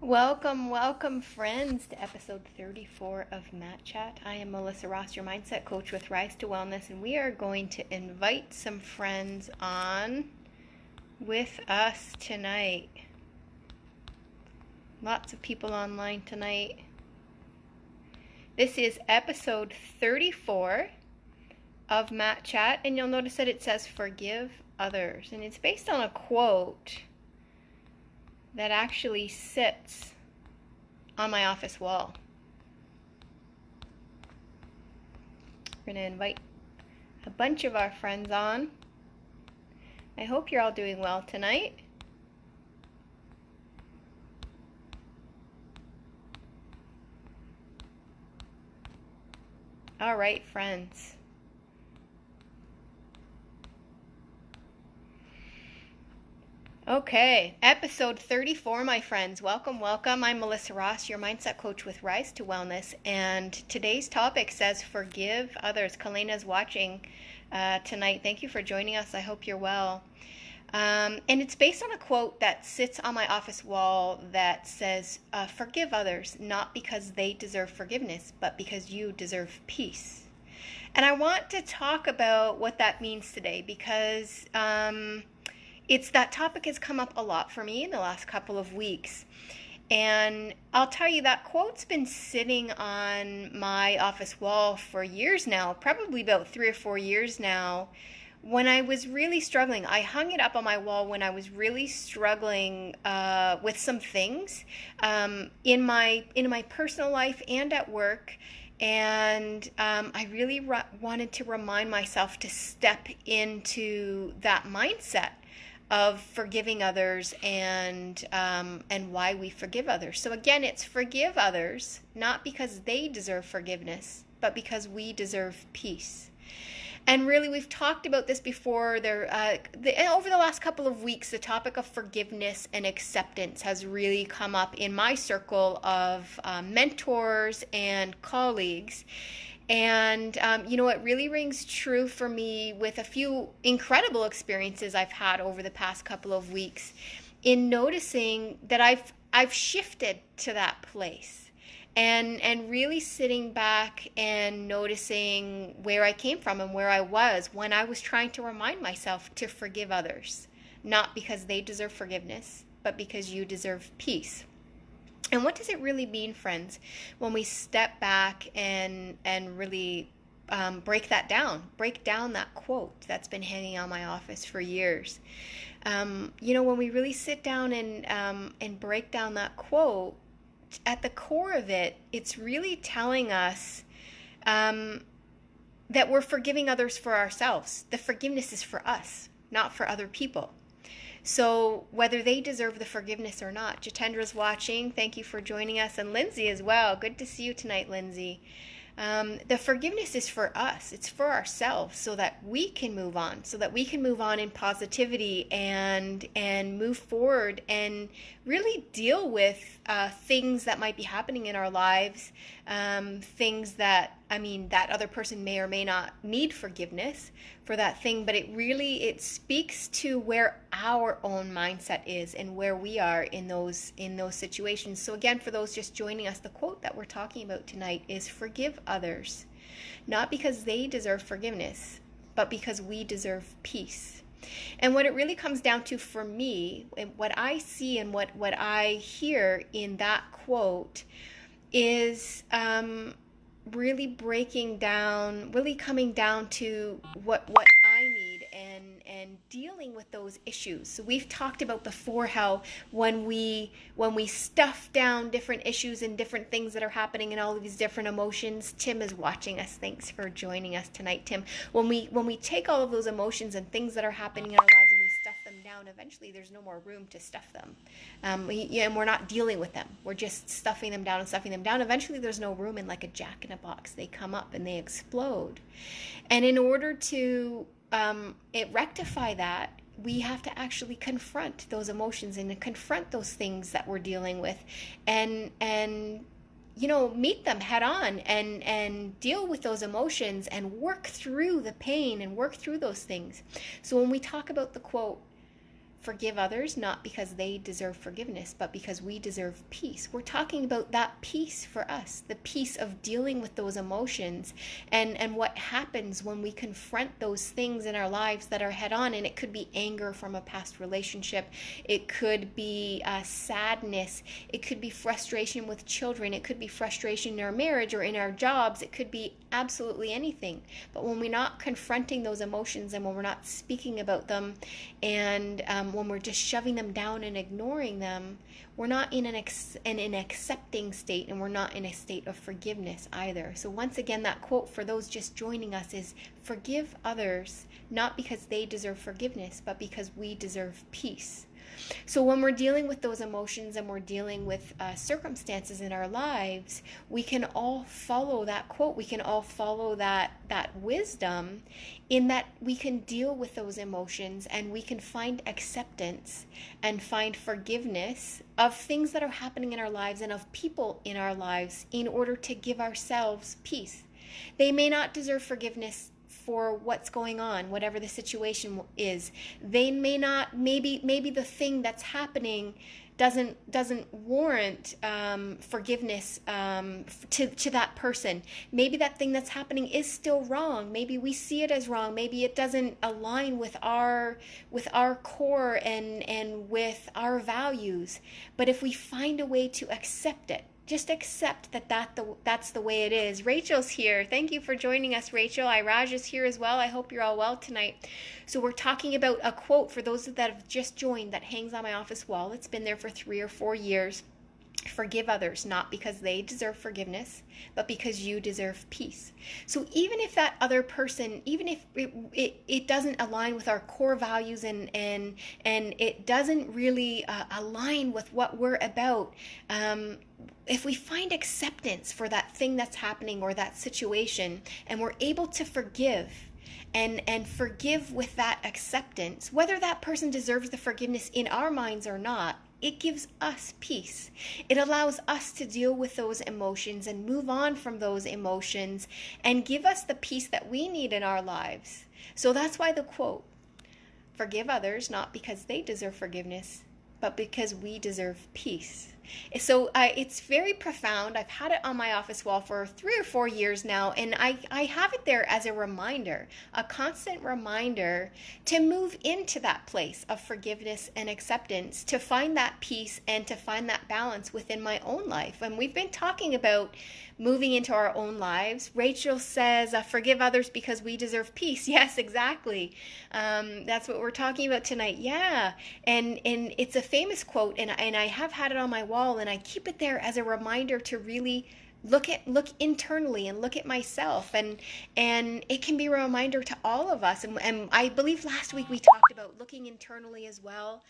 Welcome, friends, to episode 34 of Mat Chat. I am Melissa Ross, your mindset coach with Rise to Wellness, and we are going to invite some friends on with us tonight. Lots of people online tonight. This is episode 34 of Mat Chat, and you'll notice that it says forgive others, and it's based on a quote that actually sits on my office wall. We're going to invite a bunch of our friends on. I hope you're all doing well tonight. All right, friends. Okay, episode 34, my friends. Welcome. I'm Melissa Ross, your mindset coach with Rise to Wellness, and today's topic says forgive others. Kalena's watching tonight. Thank you for joining us. I hope you're well. And it's based on a quote that sits on my office wall that says, forgive others, not because they deserve forgiveness, but because you deserve peace. And I want to talk about what that means today because that topic has come up a lot for me in the last couple of weeks. And I'll tell you, that quote's been sitting on my office wall for years now, probably about 3 or 4 years now. When I was really struggling, I hung it up on my wall when I was really struggling with some things in my personal life and at work. And I really wanted to remind myself to step into that mindset of forgiving others and why we forgive others. So again, it's forgive others, not because they deserve forgiveness, but because we deserve peace. And really, we've talked about this before. Over the last couple of weeks, the topic of forgiveness and acceptance has really come up in my circle of mentors and colleagues. And, it really rings true for me with a few incredible experiences I've had over the past couple of weeks in noticing that I've shifted to that place and really sitting back and noticing where I came from and where I was when I was trying to remind myself to forgive others, not because they deserve forgiveness, but because you deserve peace. And what does it really mean, friends, when we step back and really break down that quote that's been hanging on my office for years? When we really sit down and break down that quote, at the core of it, it's really telling us that we're forgiving others for ourselves. The forgiveness is for us, not for other people. So whether they deserve the forgiveness or not. Jitendra's watching. Thank you for joining us. And Lindsay as well. Good to see you tonight, Lindsay. The forgiveness is for us. It's for ourselves so that we can move on. So that we can move on in positivity and move forward and really deal with things that might be happening in our lives. Things that other person may or may not need forgiveness for that thing, but it speaks to where our own mindset is and where we are in those situations. So again, for those just joining us, the quote that we're talking about tonight is forgive others, not because they deserve forgiveness, but because we deserve peace. And what it really comes down to for me, and what I see and what I hear in that quote is really coming down to what I need and dealing with those issues. So we've talked about before how when we stuff down different issues and different things that are happening and all of these different emotions. Tim is watching us. Thanks for joining us tonight, Tim. When we take all of those emotions and things that are happening in our lives and we stuff them down, eventually there's no more room to stuff them. And we're not dealing with them. We're just stuffing them down. Eventually there's no room in like a jack in a box. They come up and they explode. And in order to rectify that, we have to actually confront those emotions and confront those things that we're dealing with and meet them head on and deal with those emotions and work through the pain and work through those things. So when we talk about the quote, Forgive others, not because they deserve forgiveness, but because we deserve peace. We're talking about that peace for us, the peace of dealing with those emotions and what happens when we confront those things in our lives that are head on. And it could be anger from a past relationship. It could be sadness. It could be frustration with children. It could be frustration in our marriage or in our jobs. It could be absolutely anything. But when we're not confronting those emotions and when we're not speaking about them and when we're just shoving them down and ignoring them, we're not in an accepting state, and we're not in a state of forgiveness either. So once again, that quote for those just joining us is, forgive others, not because they deserve forgiveness, but because we deserve peace. So when we're dealing with those emotions and we're dealing with circumstances in our lives, we can all follow that quote. We can all follow that wisdom, in that we can deal with those emotions and we can find acceptance and find forgiveness of things that are happening in our lives and of people in our lives in order to give ourselves peace. They may not deserve forgiveness for what's going on, whatever the situation is. They may not, maybe the thing that's happening doesn't warrant forgiveness to that person. Maybe that thing that's happening is still wrong. Maybe we see it as wrong. Maybe it doesn't align with our core and with our values. But if we find a way to accept it, just accept that's the way it is. Rachel's here. Thank you for joining us, Rachel. Iraj is here as well. I hope you're all well tonight. So we're talking about a quote for those that have just joined that hangs on my office wall. It's been there for 3 or 4 years. Forgive others, not because they deserve forgiveness, but because you deserve peace. So even if that other person, even if it doesn't align with our core values and it doesn't really align with what we're about, if we find acceptance for that thing that's happening or that situation, and we're able to forgive and forgive with that acceptance, whether that person deserves the forgiveness in our minds or not, it gives us peace. It allows us to deal with those emotions and move on from those emotions and give us the peace that we need in our lives. So that's why the quote, forgive others, not because they deserve forgiveness, but because we deserve peace. So it's very profound. I've had it on my office wall for 3 or 4 years now, and I have it there as a reminder, a constant reminder to move into that place of forgiveness and acceptance, to find that peace and to find that balance within my own life. And we've been talking about moving into our own lives. Rachel says, forgive others because we deserve peace. Yes, exactly. That's what we're talking about tonight. Yeah. And it's a famous quote, and I have had it on my wall, and I keep it there as a reminder to really look internally and look at myself, and it can be a reminder to all of us. And I believe last week we talked about looking internally as well.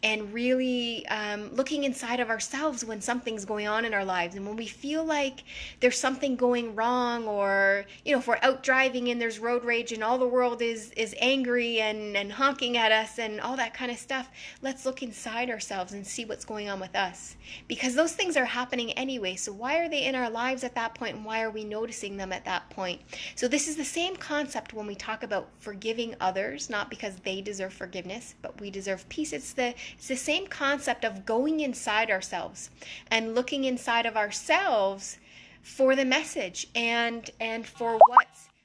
And really looking inside of ourselves when something's going on in our lives, and when we feel like there's something going wrong, or if we're out driving and there's road rage and all the world is angry and honking at us and all that kind of stuff, let's look inside ourselves and see what's going on with us, because those things are happening anyway. So why are they in our lives at that point, and why are we noticing them at that point? So this is the same concept when we talk about forgiving others, not because they deserve forgiveness, but we deserve peace. It's the same concept of going inside ourselves and looking inside of ourselves for the message and for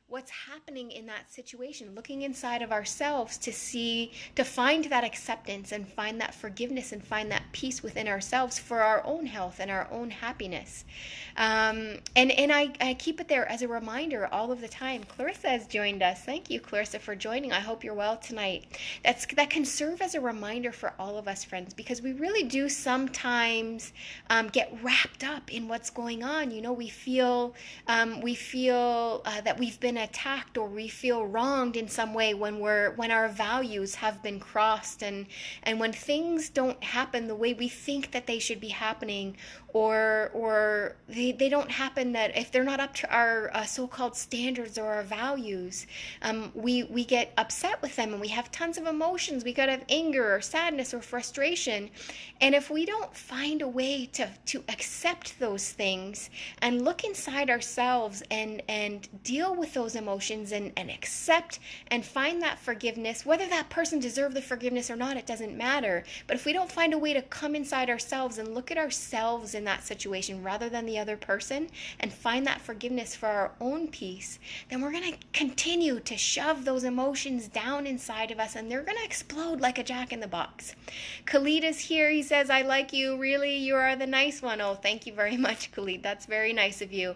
what's happening in that situation, looking inside of ourselves to find that acceptance and find that forgiveness and find that peace within ourselves for our own health and our own happiness. And I keep it there as a reminder all of the time. Clarissa has joined us. Thank you, Clarissa, for joining. I hope you're well tonight. That can serve as a reminder for all of us, friends, because we really do sometimes get wrapped up in what's going on. We feel that we've been attacked, or we feel wronged in some way when our values have been crossed, and when things don't happen the way we think that they should be happening, or they don't happen, that if they're not up to our so-called standards or our values, we get upset with them, and we have tons of emotions. We could have anger or sadness or frustration, and if we don't find a way to accept those things and look inside ourselves and deal with those those emotions and accept and find that forgiveness. Whether that person deserved the forgiveness or not, it doesn't matter. But if we don't find a way to come inside ourselves and look at ourselves in that situation rather than the other person and find that forgiveness for our own peace, then we're going to continue to shove those emotions down inside of us, and they're going to explode like a jack in the box. Khalid is here. He says, I like you. Really, you are the nice one. Oh, thank you very much, Khalid. That's very nice of you.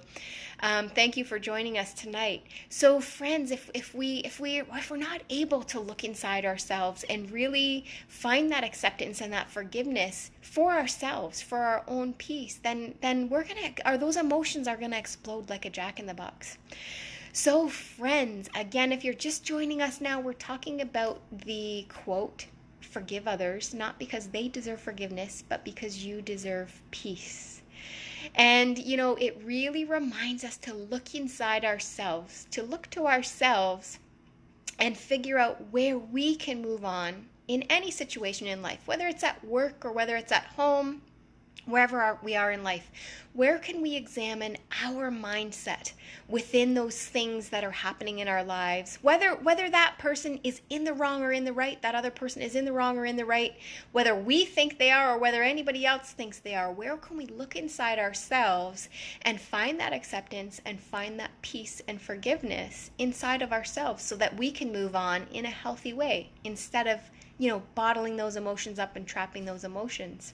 Thank you for joining us tonight. So friends, if we're not able to look inside ourselves and really find that acceptance and that forgiveness for ourselves, for our own peace, then those emotions are gonna explode like a jack in the box. So friends, again, if you're just joining us now, we're talking about the quote, forgive others, not because they deserve forgiveness, but because you deserve peace. And, it really reminds us to look inside ourselves, to look to ourselves and figure out where we can move on in any situation in life, whether it's at work or whether it's at home, wherever we are in life. Where can we examine our mindset within those things that are happening in our lives? Whether that person is in the wrong or in the right, that other person is in the wrong or in the right, whether we think they are or whether anybody else thinks they are, where can we look inside ourselves and find that acceptance and find that peace and forgiveness inside of ourselves so that we can move on in a healthy way instead of bottling those emotions up and trapping those emotions.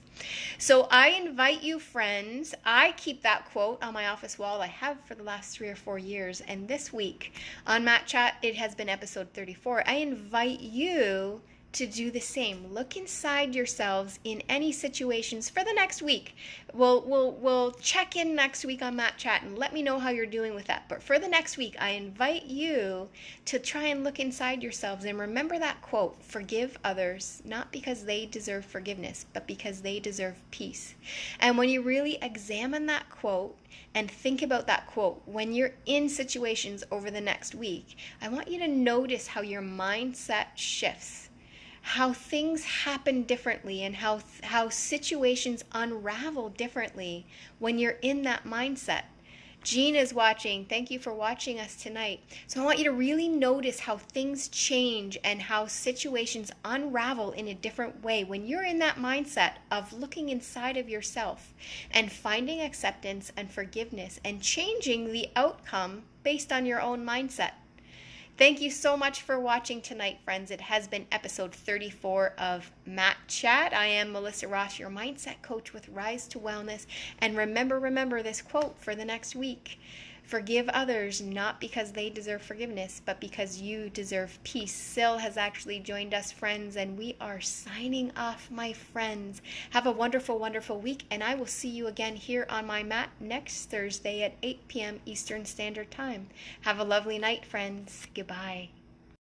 So I invite you, friends, I keep that quote on my office wall. I have for the last 3 or 4 years. And this week on Matt Chat, it has been episode 34. I invite you to do the same. Look inside yourselves in any situations for the next week. We'll check in next week on Matt Chat and let me know how you're doing with that. But for the next week, I invite you to try and look inside yourselves and remember that quote, forgive others, not because they deserve forgiveness, but because they deserve peace. And when you really examine that quote and think about that quote, when you're in situations over the next week, I want you to notice how your mindset shifts, how things happen differently, and how situations unravel differently when you're in that mindset. Jean is watching. Thank you for watching us tonight. So I want you to really notice how things change and how situations unravel in a different way when you're in that mindset of looking inside of yourself and finding acceptance and forgiveness and changing the outcome based on your own mindset. Thank you so much for watching tonight, friends. It has been episode 34 of Matt Chat. I am Melissa Ross, your mindset coach with Rise to Wellness. And remember this quote for the next week. Forgive others, not because they deserve forgiveness, but because you deserve peace. Sil has actually joined us, friends, and we are signing off, my friends. Have a wonderful, wonderful week, and I will see you again here on my mat next Thursday at 8 p.m. Eastern Standard Time. Have a lovely night, friends. Goodbye.